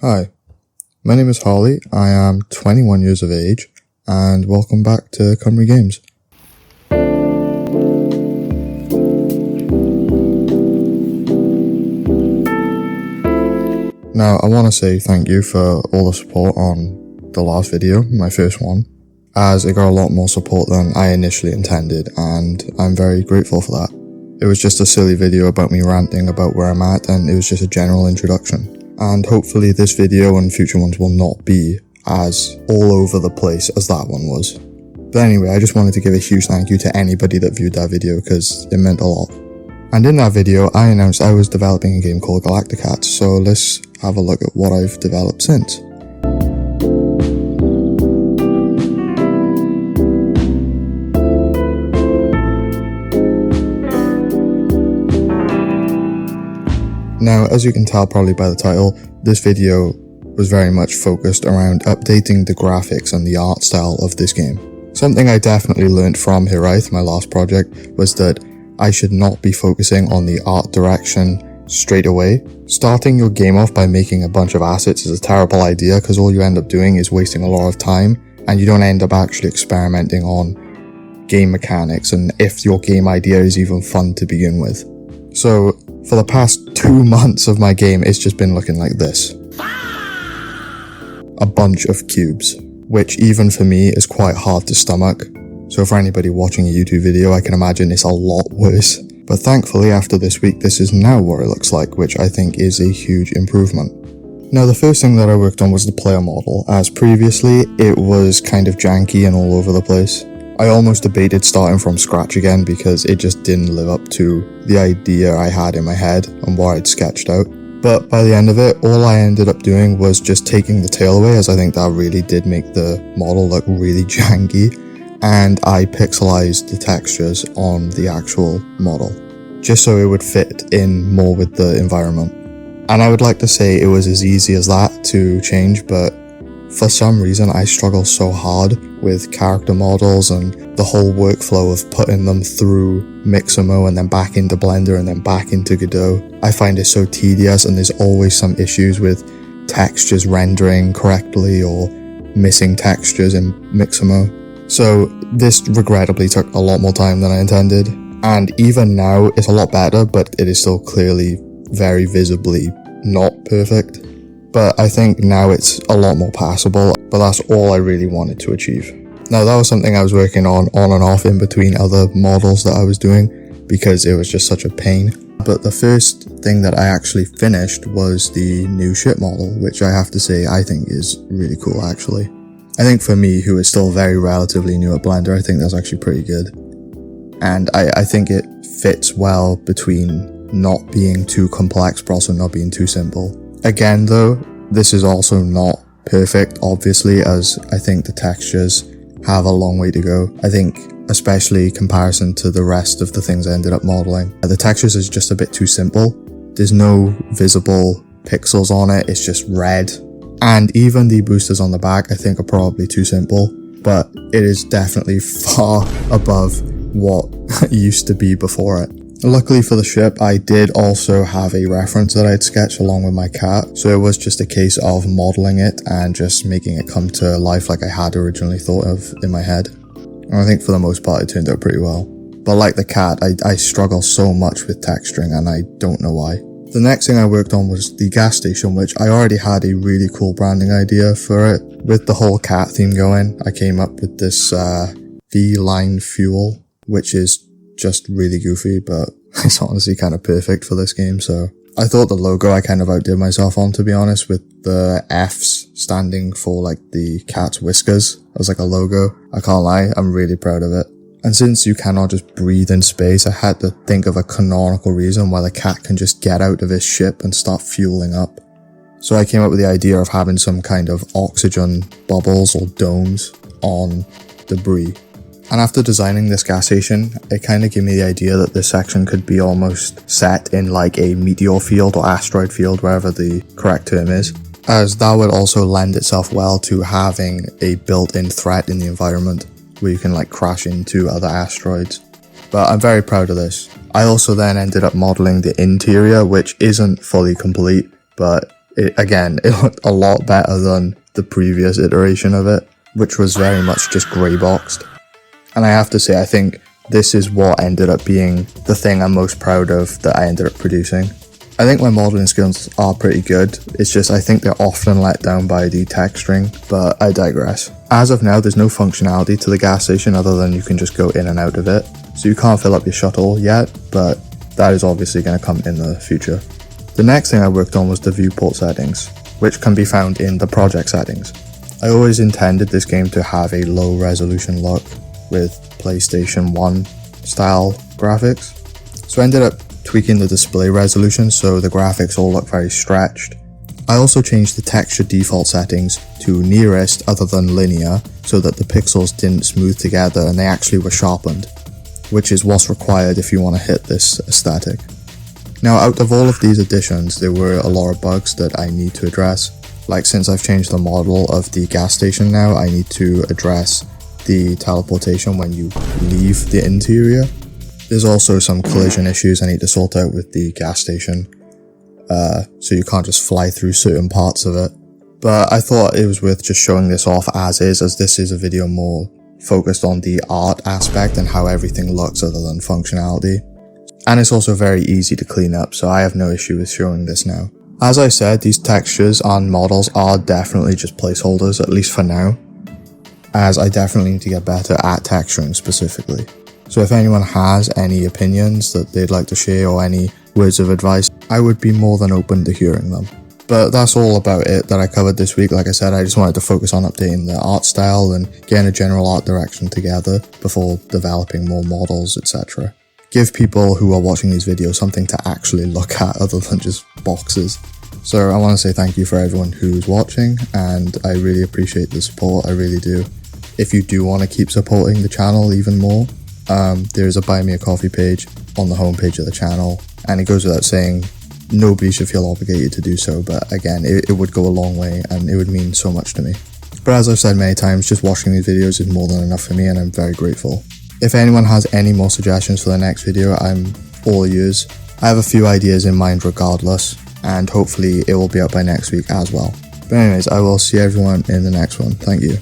Hi, my name is Harley, I am 21 years of age, and welcome back to Cymru Games. Now, I want to say thank you for all the support on the last video, my first one, as it got a lot more support than I initially intended, and I'm very grateful for that. It was just a silly video about me ranting about where I'm at, and it was just a general introduction. And hopefully this video and future ones will not be as all over the place as that one was. But anyway, I just wanted to give a huge thank you to anybody that viewed that video because it meant a lot. And in that video, I announced I was developing a game called Galacticats, so let's have a look at what I've developed since. Now, as you can tell probably by the title, this video was very much focused around updating the graphics and the art style of this game. Something I definitely learned from Hiraeth, my last project, was that I should not be focusing on the art direction straight away. Starting your game off by making a bunch of assets is a terrible idea because all you end up doing is wasting a lot of time and you don't end up actually experimenting on game mechanics and if your game idea is even fun to begin with. So, for the past 2 months of my game, it's just been looking like this. A bunch of cubes, which even for me is quite hard to stomach. So for anybody watching a YouTube video, I can imagine it's a lot worse. But thankfully, after this week, this is now what it looks like, which I think is a huge improvement. Now, the first thing that I worked on was the player model, as previously, it was kind of janky and all over the place. I almost debated starting from scratch again because it just didn't live up to the idea I had in my head and what I'd sketched out. But by the end of it, all I ended up doing was just taking the tail away, as I think that really did make the model look really janky, and I pixelized the textures on the actual model, just so it would fit in more with the environment. And I would like to say it was as easy as that to change, but for some reason I struggle so hard with character models and the whole workflow of putting them through Mixamo and then back into Blender and then back into Godot. I find it so tedious and there's always some issues with textures rendering correctly or missing textures in Mixamo. So this regrettably took a lot more time than I intended, and even now it's a lot better, but it is still clearly very visibly not perfect. But I think now it's a lot more passable, but that's all I really wanted to achieve. Now that was something I was working on and off in between other models that I was doing because it was just such a pain. But the first thing that I actually finished was the new ship model, which I have to say I think is really cool actually. I think for me, who is still very relatively new at Blender, I think that's actually pretty good. And I think it fits well between not being too complex but also not being too simple. Again though, this is also not perfect obviously, as I think the textures have a long way to go. I think especially comparison to the rest of the things I ended up modeling. The textures is just a bit too simple. There's no visible pixels on it, it's just red. And even the boosters on the back I think are probably too simple, but it is definitely far above what used to be before it. Luckily for the ship, I did also have a reference that I'd sketched along with my cat, so it was just a case of modeling it and just making it come to life like I had originally thought of in my head. And I think for the most part it turned out pretty well. But like the cat, I struggle so much with texturing and I don't know why. The next thing I worked on was the gas station, which I already had a really cool branding idea for it. With the whole cat theme going, I came up with this V-line fuel, which is just really goofy, but it's honestly kind of perfect for this game. So I thought the logo I kind of outdid myself on, to be honest, with the F's standing for like the cat's whiskers as like a logo. I can't lie, I'm really proud of it. And since you cannot just breathe in space, I had to think of a canonical reason why the cat can just get out of his ship and start fueling up. So I came up with the idea of having some kind of oxygen bubbles or domes on debris. And after designing this gas station, it kind of gave me the idea that this section could be almost set in like a meteor field or asteroid field, wherever the correct term is, as that would also lend itself well to having a built-in threat in the environment where you can like crash into other asteroids. But I'm very proud of this. I also then ended up modeling the interior, which isn't fully complete, but it looked a lot better than the previous iteration of it, which was very much just grey boxed. And I have to say, I think this is what ended up being the thing I'm most proud of that I ended up producing. I think my modeling skills are pretty good, it's just I think they're often let down by the texturing, but I digress. As of now, there's no functionality to the gas station other than you can just go in and out of it, so you can't fill up your shuttle yet, but that is obviously going to come in the future. The next thing I worked on was the viewport settings, which can be found in the project settings. I always intended this game to have a low resolution look with PlayStation 1 style graphics, so I ended up tweaking the display resolution so the graphics all look very stretched. I also changed the texture default settings to nearest other than linear so that the pixels didn't smooth together and they actually were sharpened, which is what's required if you want to hit this aesthetic. Now, out of all of these additions, there were a lot of bugs that I need to address. Like, since I've changed the model of the gas station now, I need to address the teleportation when you leave the interior. There's also some collision issues I need to sort out with the gas station, so you can't just fly through certain parts of it. But I thought it was worth just showing this off as is, as this is a video more focused on the art aspect and how everything looks other than functionality. And it's also very easy to clean up, so I have no issue with showing this now. As I said, these textures and models are definitely just placeholders, at least for now, as I definitely need to get better at texturing specifically. So if anyone has any opinions that they'd like to share or any words of advice, I would be more than open to hearing them. But that's all about it that I covered this week. Like I said, I just wanted to focus on updating the art style and getting a general art direction together before developing more models, etc. Give people who are watching these videos something to actually look at other than just boxes. So I want to say thank you for everyone who's watching, and I really appreciate the support, I really do. If you do want to keep supporting the channel even more, there's a Buy Me a Coffee page on the homepage of the channel, and it goes without saying, nobody should feel obligated to do so, but again, it would go a long way and it would mean so much to me. But as I've said many times, just watching these videos is more than enough for me, and I'm very grateful. If anyone has any more suggestions for the next video, I'm all ears. I have a few ideas in mind regardless, and hopefully it will be out by next week as well. But anyways, I will see everyone in the next one. Thank you.